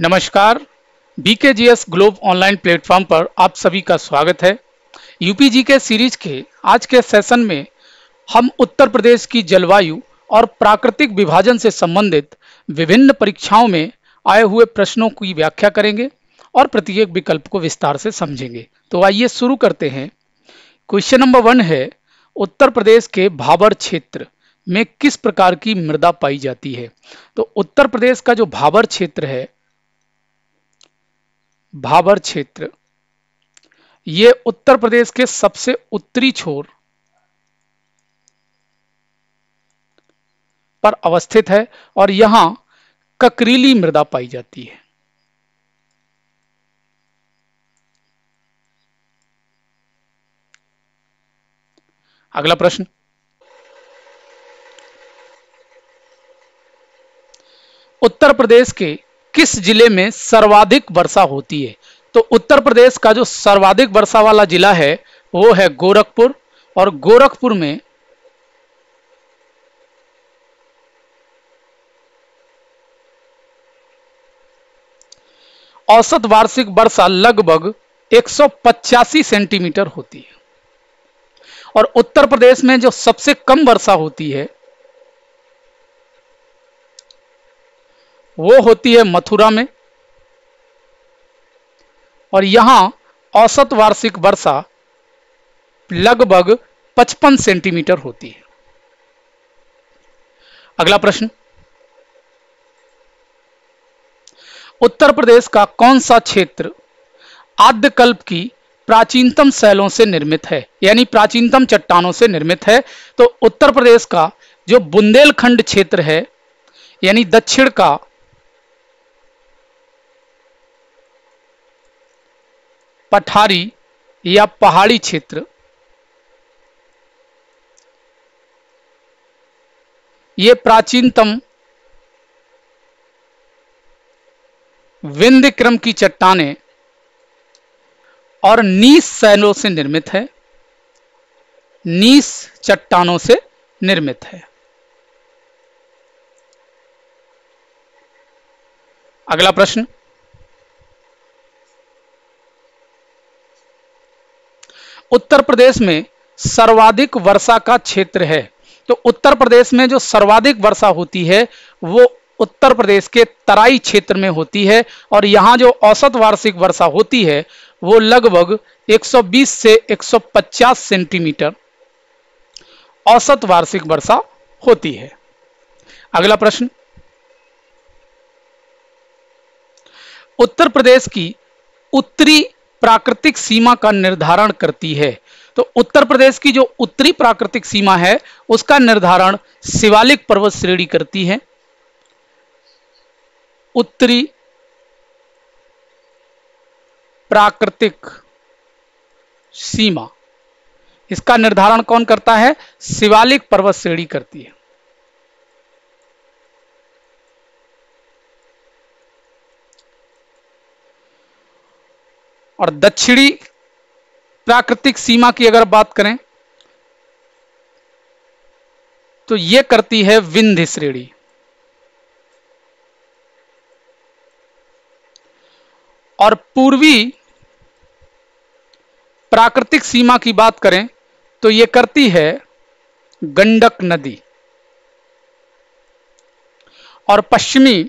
नमस्कार। बीकेजीएस globe online platform पर आप सभी का स्वागत है। यूपीजी के सीरीज के आज के सेशन में हम उत्तर प्रदेश की जलवायु और प्राकृतिक विभाजन से संबंधित विभिन्न परीक्षाओं में आए हुए प्रश्नों की व्याख्या करेंगे और प्रत्येक विकल्प को विस्तार से समझेंगे। तो आइए शुरू करते हैं। क्वेश्चन नंबर 1 है, उत्तर प्रदेश के भाबर क्षेत्र में किस प्रकार की मृदा पाई जाती है। तो उत्तर प्रदेश का जो भाबर क्षेत्र है, भाबर क्षेत्र ये उत्तर प्रदेश के सबसे उत्तरी छोर पर अवस्थित है और यहां ककरीली मृदा पाई जाती है। अगला प्रश्न, उत्तर प्रदेश के किस जिले में सर्वाधिक वर्षा होती है। तो उत्तर प्रदेश का जो सर्वाधिक वर्षा वाला जिला है वो है गोरखपुर, और गोरखपुर में औसत वार्षिक वर्षा लगभग 185 सेंटीमीटर होती है। और उत्तर प्रदेश में जो सबसे कम वर्षा होती है वो होती है मथुरा में, और यहां औसत वार्षिक वर्षा लगभग 55 सेंटीमीटर होती है। अगला प्रश्न, उत्तर प्रदेश का कौन सा क्षेत्र आद्यकल्प की प्राचीनतम शैलों से निर्मित है, यानी प्राचीनतम चट्टानों से निर्मित है। तो उत्तर प्रदेश का जो बुंदेलखंड क्षेत्र है, यानी दक्षिण का पठारी या पहाड़ी क्षेत्र, ये प्राचीनतम विंध्य क्रम की चट्टानें और नीस शैलों से निर्मित है, नीस चट्टानों से निर्मित है। अगला प्रश्न, उत्तर प्रदेश में सर्वाधिक वर्षा का क्षेत्र है। तो उत्तर प्रदेश में जो सर्वाधिक वर्षा होती है वो उत्तर प्रदेश के तराई क्षेत्र में होती है, और यहां जो औसत वार्षिक वर्षा होती है वो लगभग 120 से 150 सेंटीमीटर औसत वार्षिक वर्षा होती है। अगला प्रश्न, उत्तर प्रदेश की उत्तरी प्राकृतिक सीमा का निर्धारण करती है। तो उत्तर प्रदेश की जो उत्तरी प्राकृतिक सीमा है उसका निर्धारण शिवालिक पर्वत श्रेणी करती है। उत्तरी प्राकृतिक सीमा, इसका निर्धारण कौन करता है? शिवालिक पर्वत श्रेणी करती है। और दक्षिणी प्राकृतिक सीमा की अगर बात करें तो यह करती है विंध्य श्रेणी। और पूर्वी प्राकृतिक सीमा की बात करें तो यह करती है गंडक नदी। और पश्चिमी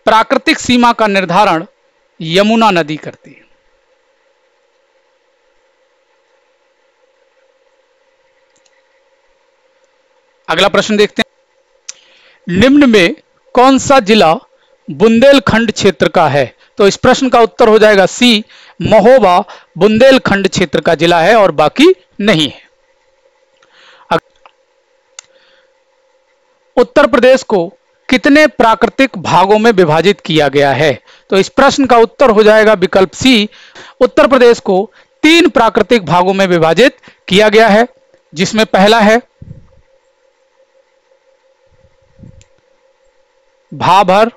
प्राकृतिक सीमा का निर्धारण यमुना नदी करती है। अगला प्रश्न देखते हैं, निम्न में कौन सा जिला बुंदेलखंड क्षेत्र का है। तो इस प्रश्न का उत्तर हो जाएगा सी, महोबा बुंदेलखंड क्षेत्र का जिला है और बाकी नहीं है। उत्तर प्रदेश को कितने प्राकृतिक भागों में विभाजित किया गया है। तो इस प्रश्न का उत्तर हो जाएगा विकल्प सी, उत्तर प्रदेश को 3 प्राकृतिक भागों में विभाजित किया गया है, जिसमें पहला है भाबर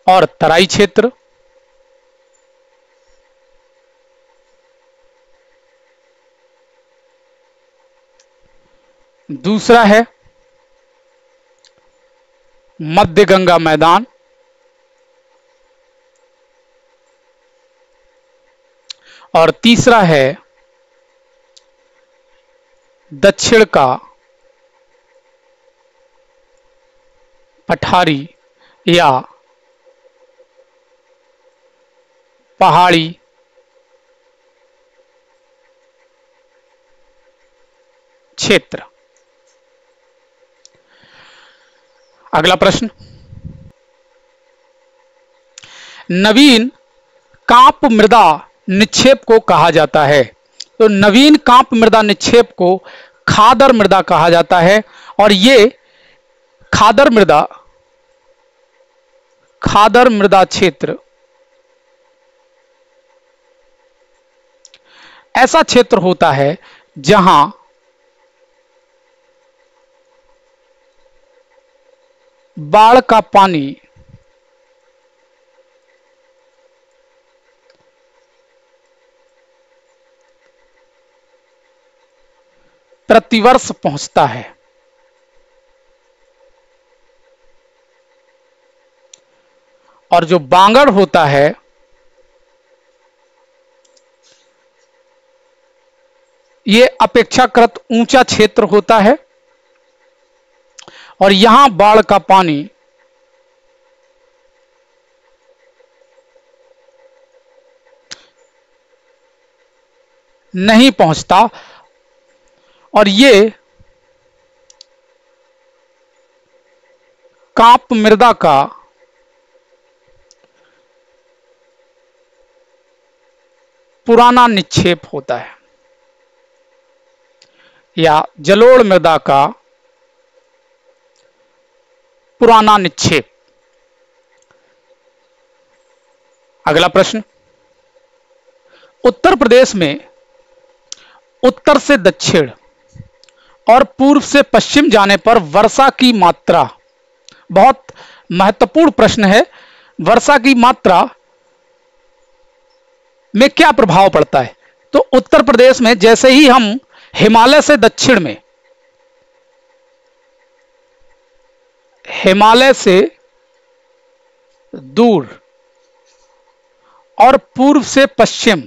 और तराई क्षेत्र, दूसरा है मध्य गंगा मैदान, और तीसरा है दक्षिण का पठारी या पहाड़ी क्षेत्र। अगला प्रश्न, नवीन कांप मृदा निक्षेप को कहा जाता है। तो नवीन कांप मृदा निक्षेप को खादर मृदा कहा जाता है, और ये खादर मृदा क्षेत्र ऐसा क्षेत्र होता है जहां बाढ़ का पानी प्रतिवर्ष पहुंचता है। और जो बांगड़ होता है ये अपेक्षाकृत ऊंचा क्षेत्र होता है, और यहां बाढ़ का पानी नहीं पहुंचता, और ये कांप मृदा का पुराना निक्षेप होता है, या जलोढ़ मृदा का पुराना निक्षेप। अगला प्रश्न, उत्तर प्रदेश में उत्तर से दक्षिण और पूर्व से पश्चिम जाने पर वर्षा की मात्रा, बहुत महत्वपूर्ण प्रश्न है, वर्षा की मात्रा में क्या प्रभाव पड़ता है। तो उत्तर प्रदेश में जैसे ही हम हिमालय से दक्षिण में, हिमालय से दूर और पूर्व से पश्चिम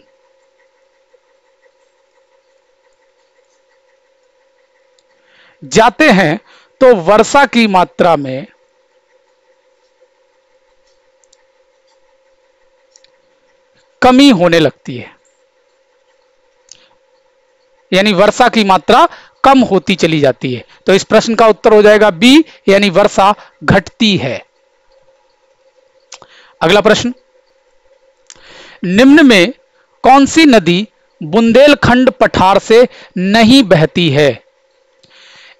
जाते हैं तो वर्षा की मात्रा में कमी होने लगती है, यानी वर्षा की मात्रा कम होती चली जाती है। तो इस प्रश्न का उत्तर हो जाएगा बी, यानी वर्षा घटती है। अगला प्रश्न, निम्न में कौन सी नदी बुंदेलखंड पठार से नहीं बहती है।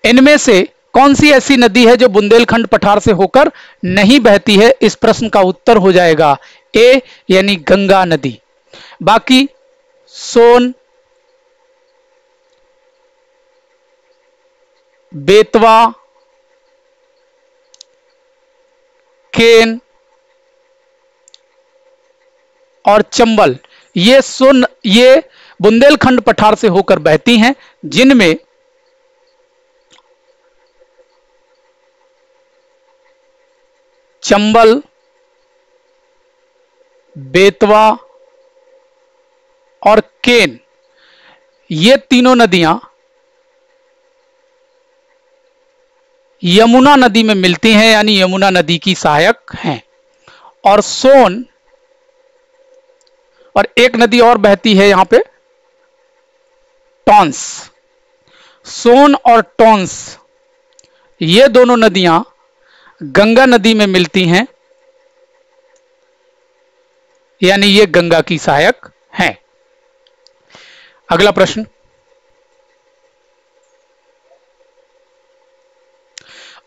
इनमें से कौन सी ऐसी नदी है जो बुंदेलखंड पठार से होकर नहीं बहती है। इस प्रश्न का उत्तर हो जाएगा ए, यानी गंगा नदी। बाकी सोन, बेतवा, केन और चंबल, ये बुंदेलखंड पठार से होकर बहती हैं, जिनमें चंबल, बेतवा और केन, ये तीनों नदियां यमुना नदी में मिलती हैं, यानी यमुना नदी की सहायक हैं। और सोन, और एक नदी और बहती है यहां पे, टॉन्स। सोन और टॉन्स, ये दोनों नदियां गंगा नदी में मिलती हैं, यानी ये गंगा की सहायक हैं। अगला प्रश्न,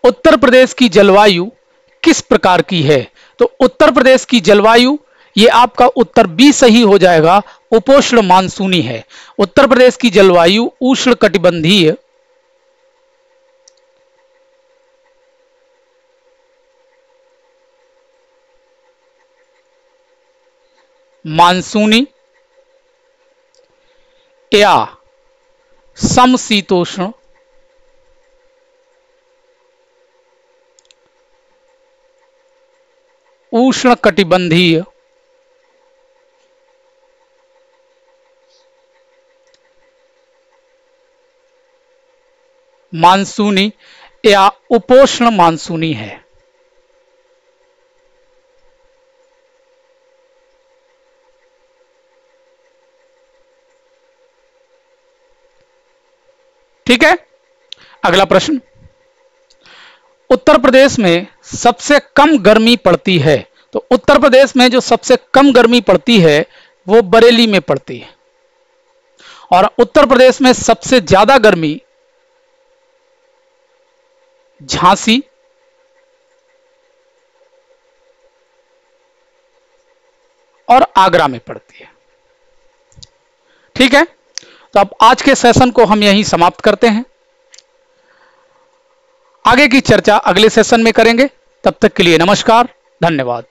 उत्तर प्रदेश की जलवायु किस प्रकार की है। तो उत्तर प्रदेश की जलवायु, ये आपका उत्तर बी सही हो जाएगा, उपोष्ण मानसूनी है। उत्तर प्रदेश की जलवायु उष्ण कटिबंधीय मानसूनी या समशीतोष्ण उष्णकटिबंधीय। मानसूनी या उपोष्ण मानसूनी है। ठीक है, अगला प्रश्न, उत्तर प्रदेश में सबसे कम गर्मी पड़ती है। तो उत्तर प्रदेश में जो सबसे कम गर्मी पड़ती है वो बरेली में पड़ती है, और उत्तर प्रदेश में सबसे ज्यादा गर्मी झांसी, और आगरा में पड़ती है। ठीक है, तो अब आज के सेशन को हम यहीं समाप्त करते हैं। आगे की चर्चा अगले सेशन में करेंगे। तब तक के लिए नमस्कार, धन्यवाद।